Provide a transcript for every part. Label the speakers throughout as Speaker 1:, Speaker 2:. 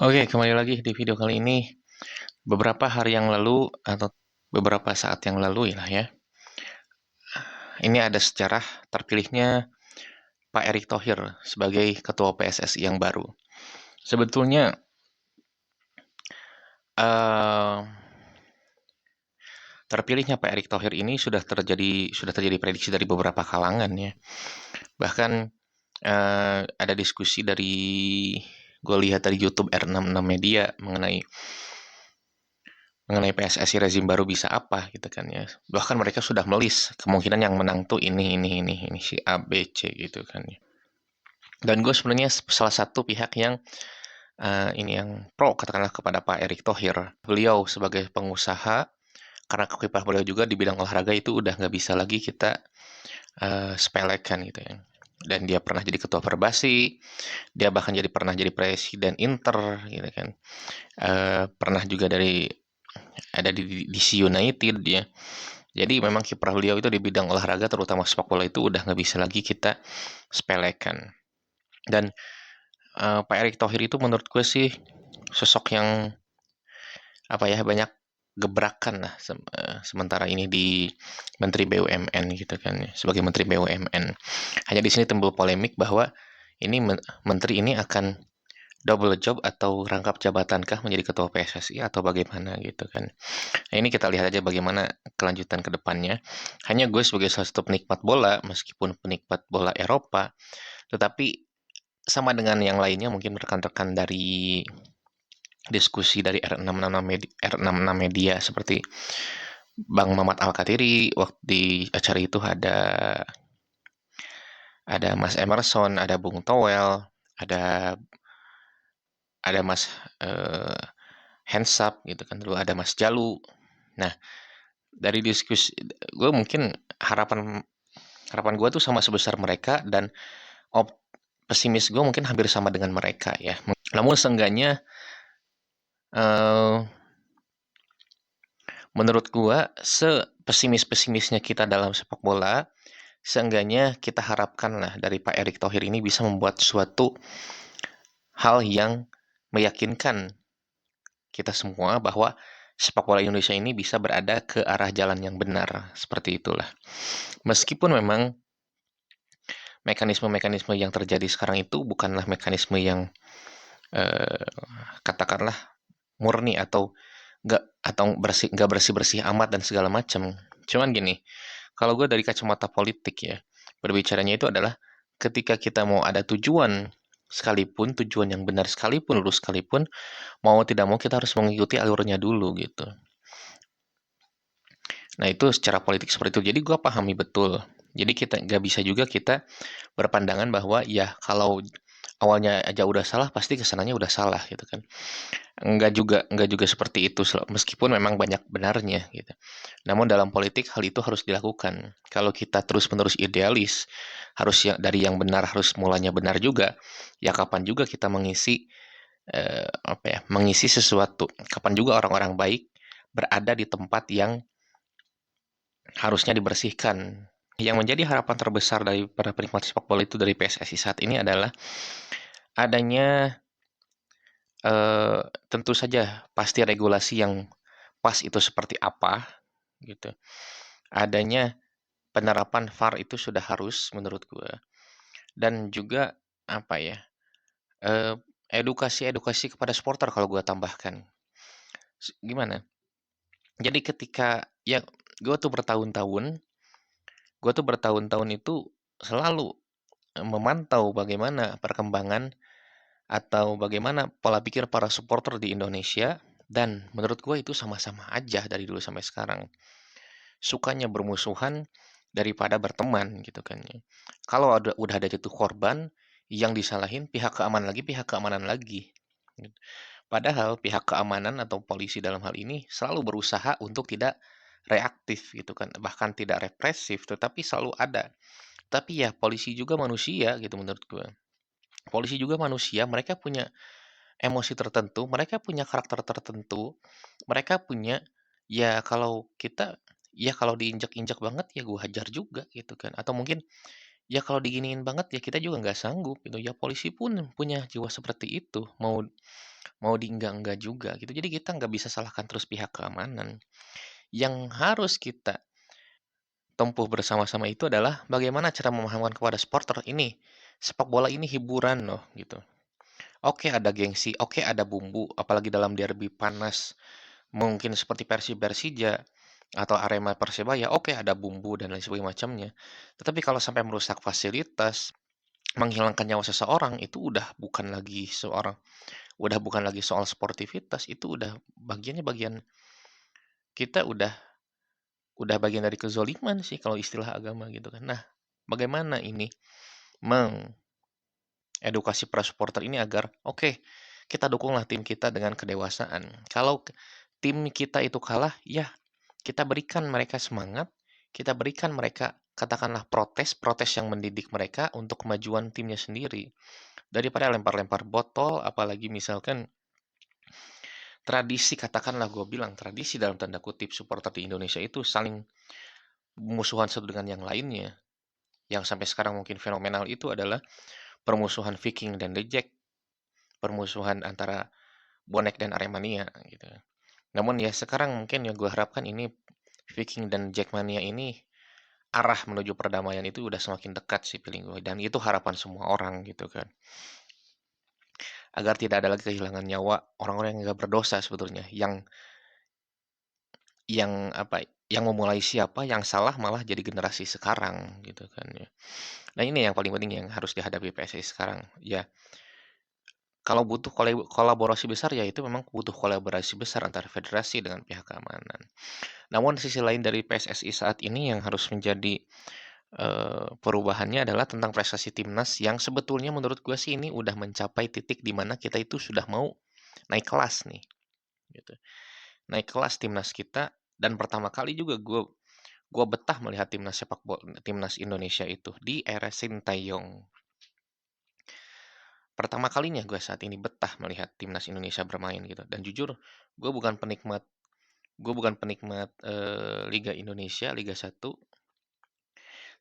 Speaker 1: Oke, kembali lagi di video kali ini. Beberapa hari yang lalu atau beberapa saat yang lalu ya, ini ada sejarah terpilihnya Pak Erick Thohir sebagai Ketua PSSI yang baru. Sebetulnya eh, terpilihnya Pak Erick Thohir ini sudah terjadi prediksi dari beberapa kalangan ya. Bahkan ada diskusi dari gue lihat dari YouTube R66 Media mengenai PSSI rezim baru bisa apa gitu kan ya. Bahkan mereka sudah melis kemungkinan yang menang tuh ini si A B C gitu kan ya. Dan gue sebenarnya salah satu pihak yang ini yang pro katakanlah kepada Pak Erick Thohir. Beliau sebagai pengusaha karena kiprah beliau juga di bidang olahraga itu udah nggak bisa lagi kita sepelekan gitu ya. Dan dia pernah jadi ketua Perbasi, dia bahkan pernah jadi presiden Inter gitu kan. Pernah juga ada di DC United dia. Jadi memang kiprah beliau itu di bidang olahraga terutama sepak bola itu udah nggak bisa lagi kita sepelekan. Dan Pak Erick Thohir itu menurut gue sih sosok yang apa ya banyak gebrakan lah sementara ini di Menteri BUMN gitu kan ya, sebagai Menteri BUMN. Hanya di sini timbul polemik bahwa ini menteri ini akan double job atau rangkap jabatankah menjadi ketua PSSI atau bagaimana gitu kan. Nah, ini kita lihat aja bagaimana kelanjutan ke depannya. Hanya gue sebagai salah satu penikmat bola, meskipun penikmat bola Eropa, tetapi sama dengan yang lainnya mungkin rekan-rekan dari diskusi dari R66 Media seperti Bang Mamat Al-Katiri, waktu di acara itu ada Mas Emerson, ada Bung Toel, ada Mas Hensap gitu kan, dulu ada Mas Jalu. Nah, dari diskusi gue mungkin harapan harapan gue tuh sama sebesar mereka dan pesimis gue mungkin hampir sama dengan mereka ya. Namun seenggaknya eh, menurut gue sepesimis-pesimisnya kita dalam sepak bola, seenggaknya kita harapkan lah dari Pak Erick Thohir ini bisa membuat suatu hal yang meyakinkan kita semua bahwa sepak bola Indonesia ini bisa berada ke arah jalan yang benar. Seperti itulah. Meskipun memang mekanisme-mekanisme yang terjadi sekarang itu bukanlah mekanisme yang eh, katakanlah murni nggak bersih bersih amat dan segala macam. Cuman gini, kalau gue dari kacamata politik ya, berbicaranya itu adalah ketika kita mau ada tujuan sekalipun, tujuan yang benar sekalipun, lurus sekalipun, mau tidak mau kita harus mengikuti alurnya dulu gitu. Nah itu secara politik seperti itu. Jadi gue pahami betul. Jadi kita nggak bisa juga kita berpandangan bahwa ya kalau awalnya aja udah salah pasti kesananya udah salah gitu kan. Enggak juga seperti itu meskipun memang banyak benarnya gitu. Namun dalam politik hal itu harus dilakukan. Kalau kita terus-menerus idealis, harus dari yang benar harus mulanya benar juga. Ya kapan juga kita mengisi sesuatu. Kapan juga orang-orang baik berada di tempat yang harusnya dibersihkan. Yang menjadi harapan terbesar dari para penikmat sepak bola itu dari PSSI saat ini adalah adanya tentu saja pasti regulasi yang pas itu seperti apa gitu. Adanya penerapan VAR itu sudah harus menurut gue dan juga apa ya edukasi kepada supporter kalau gue tambahkan. Gimana? Jadi ketika ya gue tuh bertahun-tahun itu selalu memantau bagaimana perkembangan atau bagaimana pola pikir para supporter di Indonesia dan menurut gue itu sama-sama aja dari dulu sampai sekarang. Sukanya bermusuhan daripada berteman gitu kan ya. Kalau udah ada jatuh korban, yang disalahin pihak keamanan lagi. Gitu. Padahal pihak keamanan atau polisi dalam hal ini selalu berusaha untuk tidak reaktif gitu kan, bahkan tidak represif, tetapi selalu ada. Tapi ya polisi juga manusia gitu menurut gue. Polisi juga manusia, mereka punya emosi tertentu, mereka punya karakter tertentu, mereka punya ya kalau diinjak-injak banget ya gue hajar juga gitu kan. Atau mungkin ya kalau diginiin banget ya kita juga nggak sanggup gitu. Ya polisi pun punya jiwa seperti itu. mau di enggak juga gitu. Jadi kita nggak bisa salahkan terus pihak keamanan. Yang harus kita tempuh bersama-sama itu adalah bagaimana cara memahamkan kepada supporter ini, sepak bola ini hiburan loh gitu. Oke ada gengsi, oke ada bumbu, apalagi dalam derby panas, mungkin seperti Persib Persija atau Arema Persebaya, oke ada bumbu dan lain sebagainya macamnya. Tetapi kalau sampai merusak fasilitas, menghilangkan nyawa seseorang, itu udah bukan lagi soal sportivitas, itu udah bagian kita udah bagian dari kezoliman sih kalau istilah agama gitu kan. Nah, bagaimana ini mengedukasi para supporter ini agar oke, kita dukunglah tim kita dengan kedewasaan. Kalau tim kita itu kalah, ya kita berikan mereka semangat, kita berikan mereka katakanlah protes yang mendidik mereka untuk kemajuan timnya sendiri. Daripada lempar-lempar botol, apalagi misalkan tradisi, katakanlah gue bilang tradisi dalam tanda kutip supporter di Indonesia itu saling musuhan satu dengan yang lainnya. Yang sampai sekarang mungkin fenomenal itu adalah permusuhan Viking dan The Jack, permusuhan antara bonek dan Aremania gitu. Namun ya sekarang mungkin yang gue harapkan ini Viking dan Jackmania ini arah menuju perdamaian itu udah semakin dekat sih feeling gue, dan itu harapan semua orang gitu kan. Agar tidak ada lagi kehilangan nyawa orang-orang yang nggak berdosa sebetulnya, yang apa, yang memulai siapa, yang salah malah jadi generasi sekarang gitu kan ya. Nah ini yang paling penting yang harus dihadapi PSSI sekarang. Ya, kalau butuh kolaborasi besar ya itu memang butuh kolaborasi besar antara federasi dengan pihak keamanan. Namun sisi lain dari PSSI saat ini yang harus menjadi perubahannya adalah tentang prestasi timnas yang sebetulnya menurut gue sih ini udah mencapai titik di mana kita itu sudah mau naik kelas nih gitu. Naik kelas timnas kita, dan pertama kali juga gue betah melihat timnas Indonesia itu di era Sintayong. Pertama kalinya gue saat ini betah melihat timnas Indonesia bermain gitu. Dan jujur, gue bukan penikmat Liga Indonesia, Liga 1,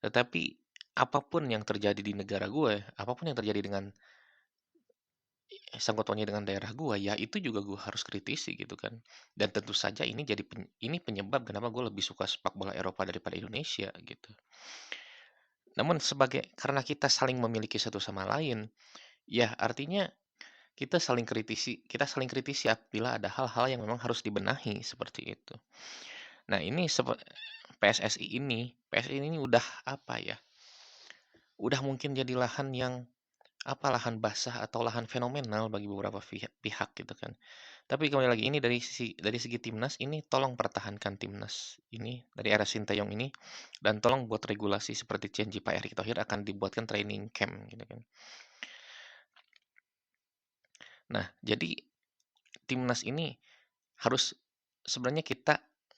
Speaker 1: tetapi apapun yang terjadi di negara gue, apapun yang terjadi dengan sangkut pautnya dengan daerah gue, ya itu juga gue harus kritisi gitu kan. Dan tentu saja ini penyebab kenapa gue lebih suka sepak bola Eropa daripada Indonesia gitu. Namun karena kita saling memiliki satu sama lain, ya artinya kita saling kritisi apabila ada hal-hal yang memang harus dibenahi seperti itu. Nah, PSSI ini udah apa ya? Udah mungkin jadi lahan basah atau lahan fenomenal bagi beberapa pihak gitu kan. Tapi kembali lagi ini dari segi timnas ini tolong pertahankan timnas ini dari era Sintayong ini, dan tolong buat regulasi seperti janji Pak Erick Thohir akan dibuatkan training camp gitu kan. Nah, jadi timnas ini harus sebenarnya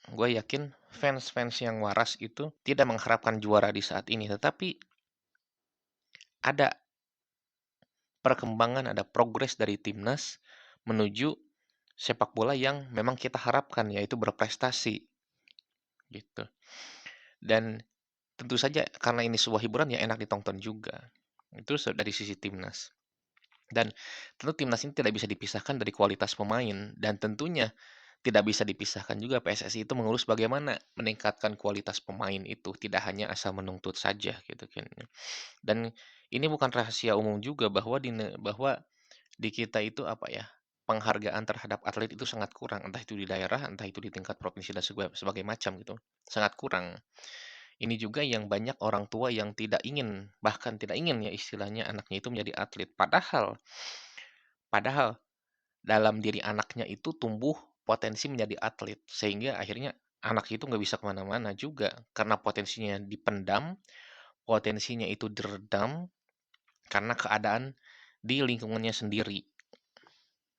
Speaker 1: gue yakin fans-fans yang waras itu tidak mengharapkan juara di saat ini, tetapi ada perkembangan, ada progres dari timnas menuju sepak bola yang memang kita harapkan, yaitu berprestasi gitu. Dan tentu saja karena ini sebuah hiburan ya enak ditonton juga. Itu dari sisi timnas. Dan tentu timnas ini tidak bisa dipisahkan dari kualitas pemain, dan tentunya tidak bisa dipisahkan juga PSSI itu mengurus bagaimana meningkatkan kualitas pemain itu, tidak hanya asal menuntut saja gitu kan. Dan ini bukan rahasia umum juga bahwa di kita itu apa ya, penghargaan terhadap atlet itu sangat kurang, entah itu di daerah, entah itu di tingkat provinsi dan sebagai macam gitu, sangat kurang. Ini juga yang banyak orang tua yang bahkan tidak ingin ya istilahnya anaknya itu menjadi atlet. Padahal dalam diri anaknya itu tumbuh potensi menjadi atlet, sehingga akhirnya anak itu nggak bisa kemana-mana juga karena potensinya dipendam, potensinya itu diredam karena keadaan di lingkungannya sendiri.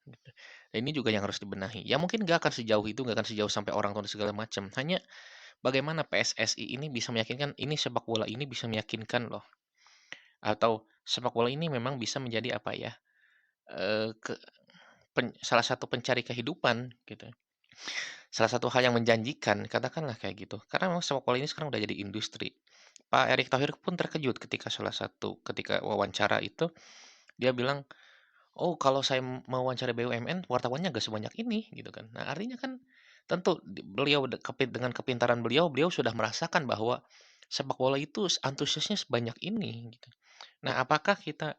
Speaker 1: Gitu. Dan ini juga yang harus dibenahi. Ya mungkin nggak akan sejauh itu, nggak akan sejauh sampai orang tua dan segala macam. Hanya bagaimana PSSI ini bisa meyakinkan, ini sepak bola ini bisa meyakinkan loh. Atau sepak bola ini memang bisa menjadi apa ya, eh, ke, salah satu pencari kehidupan gitu. Salah satu hal yang menjanjikan, katakanlah kayak gitu. Karena memang sepak bola ini sekarang udah jadi industri. Pak Erick Thohir pun terkejut ketika wawancara itu, dia bilang, "Oh, kalau saya mewawancarai BUMN, wartawannya nggak sebanyak ini," gitu kan. Nah, artinya kan tentu beliau dengan kepintaran beliau, beliau sudah merasakan bahwa sepak bola itu antusiasnya sebanyak ini, gitu. Nah, apakah kita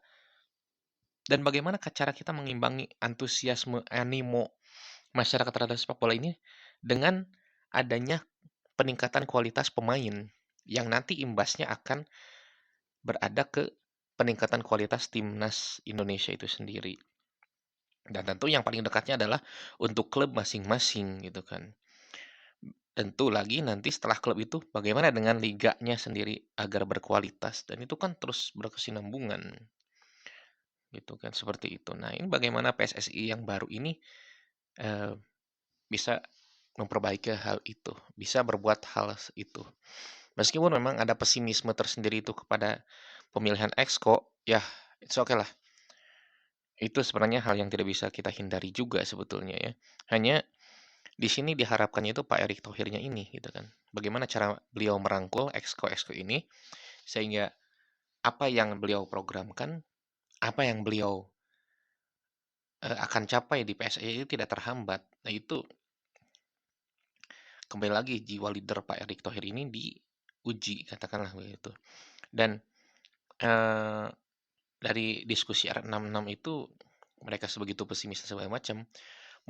Speaker 1: dan bagaimana cara kita mengimbangi antusiasme, animo masyarakat terhadap sepak bola ini dengan adanya peningkatan kualitas pemain yang nanti imbasnya akan berada ke peningkatan kualitas timnas Indonesia itu sendiri. Dan tentu yang paling dekatnya adalah untuk klub masing-masing gitu kan. Tentu lagi nanti setelah klub itu bagaimana dengan liganya sendiri agar berkualitas dan itu kan terus berkesinambungan gitu kan seperti itu. Nah, ini bagaimana PSSI yang baru ini eh, bisa memperbaiki hal itu, bisa berbuat hal itu. Meskipun memang ada pesimisme tersendiri itu kepada pemilihan Exco, ya it's okay lah. Itu sebenarnya hal yang tidak bisa kita hindari juga sebetulnya ya. Hanya di sini diharapkannya itu Pak Erick Thohirnya ini gitu kan. Bagaimana cara beliau merangkul Exco-Exco ini sehingga apa yang beliau programkan, apa yang beliau akan capai di PSI itu tidak terhambat. Nah, itu kembali lagi jiwa leader Pak Erick Thohir ini diuji katakanlah begitu. Dan eh, dari diskusi R66 itu mereka sebegitu pesimis dan segala macam.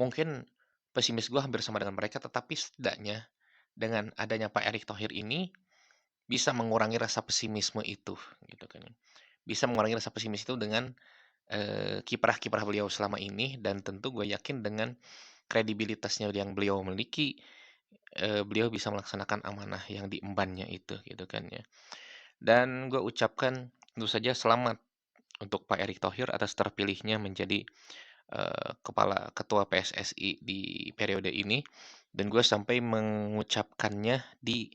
Speaker 1: Mungkin pesimis gue hampir sama dengan mereka, tetapi setidaknya dengan adanya Pak Erick Thohir ini bisa mengurangi rasa pesimisme itu, gitu kan. Bisa mengurangi rasa pesimis itu dengan kiprah-kiprah beliau selama ini dan tentu gue yakin dengan kredibilitasnya yang beliau miliki, beliau bisa melaksanakan amanah yang diembannya itu, gitu kan ya. Dan gue ucapkan tentu saja selamat untuk Pak Erick Thohir atas terpilihnya menjadi kepala ketua PSSI di periode ini dan gue sampai mengucapkannya di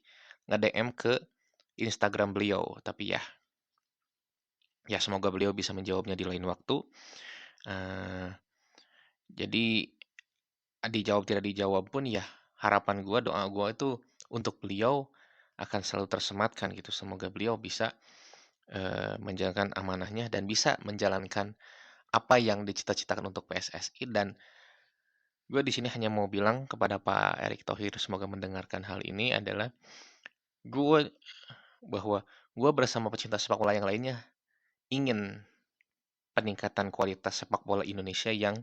Speaker 1: nge-DM ke Instagram beliau. Tapi ya semoga beliau bisa menjawabnya di lain waktu. Eh, jadi dijawab tidak dijawab pun ya harapan gue, doa gue itu untuk beliau akan selalu tersematkan gitu. Semoga beliau bisa menjalankan amanahnya dan bisa menjalankan apa yang dicita-citakan untuk PSSI dan gue di sini hanya mau bilang kepada Pak Erick Thohir semoga mendengarkan hal ini adalah gue bahwa gue bersama pecinta sepak bola yang lainnya ingin peningkatan kualitas sepak bola Indonesia yang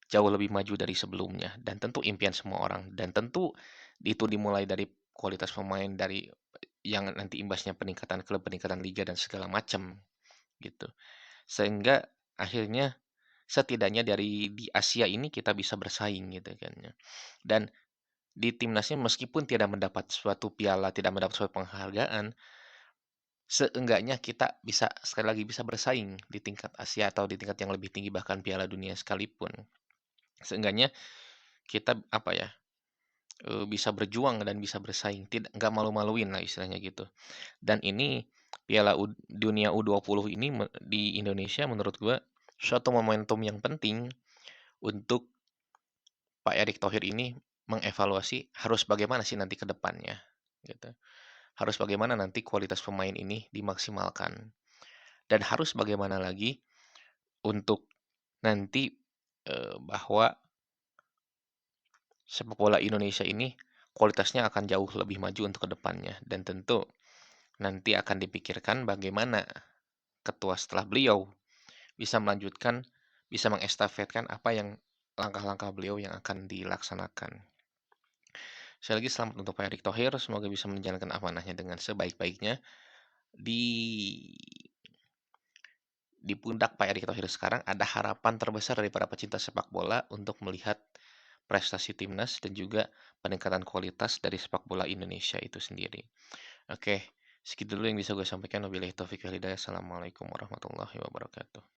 Speaker 1: jauh lebih maju dari sebelumnya dan tentu impian semua orang dan tentu itu dimulai dari kualitas pemain dari yang nanti imbasnya peningkatan klub, peningkatan liga dan segala macam gitu. Sehingga akhirnya setidaknya dari di Asia ini kita bisa bersaing gitu kan ya. Dan di timnasnya meskipun tidak mendapat suatu piala, tidak mendapat suatu penghargaan, seenggaknya kita bisa sekali lagi bisa bersaing di tingkat Asia atau di tingkat yang lebih tinggi bahkan Piala Dunia sekalipun. Seenggaknya kita apa ya bisa berjuang dan bisa bersaing, tidak nggak malu-maluin lah istilahnya gitu. Dan ini Piala Dunia U20 ini di Indonesia menurut gua suatu momentum yang penting untuk Pak Erick Thohir ini mengevaluasi harus bagaimana sih nanti ke depannya gitu. Harus bagaimana nanti kualitas pemain ini dimaksimalkan dan harus bagaimana lagi untuk nanti bahwa sepak bola Indonesia ini kualitasnya akan jauh lebih maju untuk ke depannya dan tentu nanti akan dipikirkan bagaimana ketua setelah beliau bisa melanjutkan, bisa mengestafetkan apa yang langkah-langkah beliau yang akan dilaksanakan. Sekali lagi selamat untuk Pak Erick Thohir, semoga bisa menjalankan amanahnya dengan sebaik-baiknya. Di di pundak Pak Erick Thohir sekarang ada harapan terbesar dari para pecinta sepak bola untuk melihat prestasi timnas dan juga peningkatan kualitas dari sepak bola Indonesia itu sendiri. Oke, segitu dulu yang bisa gue sampaikan. Wabillahi taufiq wal hidayah. Assalamualaikum warahmatullahi wabarakatuh.